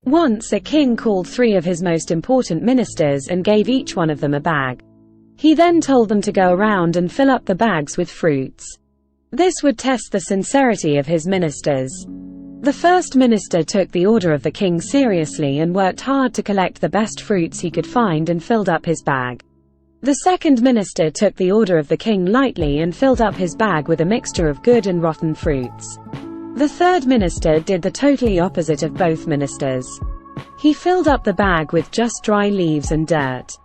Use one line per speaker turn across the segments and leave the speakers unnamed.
Once a king called 3 of his most important ministers and gave each one of them a bag. He then told them to go around and fill up the bags with fruits. This would test the sincerity of his ministers. The first minister took the order of the king seriously and worked hard to collect the best fruits he could find and filled up his bag. The second minister took the order of the king lightly and filled up his bag with a mixture of good and rotten fruits. The third minister did the totally opposite of both ministers. He filled up the bag with just dry leaves and dirt.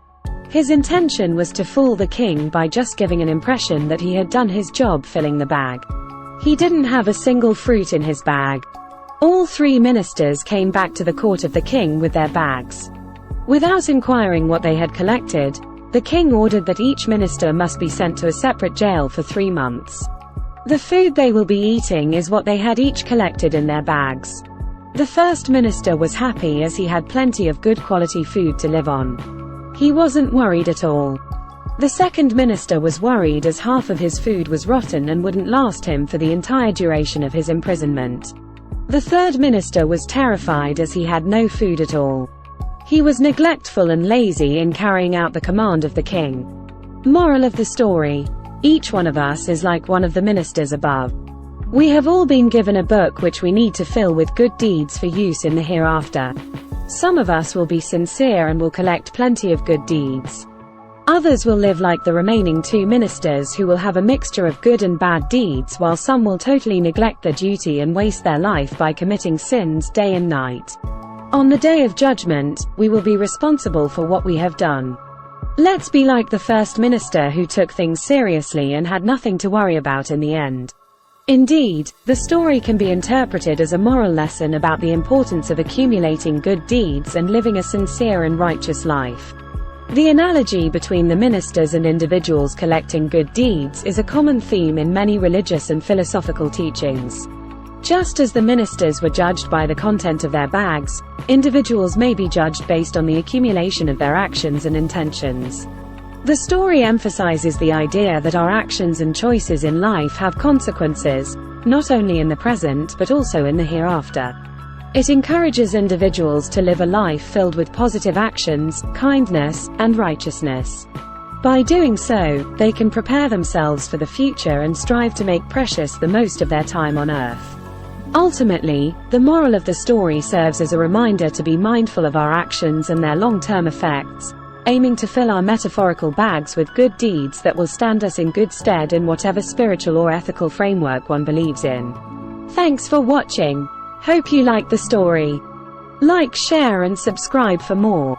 His intention was to fool the king by just giving an impression that he had done his job filling the bag. He didn't have a single fruit in his bag. All 3 ministers came back to the court of the king with their bags. Without inquiring what they had collected, the king ordered that each minister must be sent to a separate jail for 3 months. The food they will be eating is what they had each collected in their bags. The first minister was happy as he had plenty of good quality food to live on. He wasn't worried at all. The second minister was worried as half of his food was rotten and wouldn't last him for the entire duration of his imprisonment. The third minister was terrified as he had no food at all. He was neglectful and lazy in carrying out the command of the king. Moral of the story: each one of us is like one of the ministers above. We have all been given a book which we need to fill with good deeds for use in the hereafter. Some of us will be sincere and will collect plenty of good deeds. Others will live like the remaining 2 ministers who will have a mixture of good and bad deeds, while some will totally neglect their duty and waste their life by committing sins day and night. On the day of judgment, we will be responsible for what we have done. Let's be like the first minister who took things seriously and had nothing to worry about in the end. Indeed, the story can be interpreted as a moral lesson about the importance of accumulating good deeds and living a sincere and righteous life. The analogy between the ministers and individuals collecting good deeds is a common theme in many religious and philosophical teachings. Just as the ministers were judged by the content of their bags, individuals may be judged based on the accumulation of their actions and intentions. The story emphasizes the idea that our actions and choices in life have consequences, not only in the present but also in the hereafter. It encourages individuals to live a life filled with positive actions, kindness, and righteousness. By doing so, they can prepare themselves for the future and strive to make precious the most of their time on earth. Ultimately, the moral of the story serves as a reminder to be mindful of our actions and their long-term effects, aiming to fill our metaphorical bags with good deeds that will stand us in good stead in whatever spiritual or ethical framework one believes in. Thanks for watching. Hope you liked the story. Like, share and subscribe for more.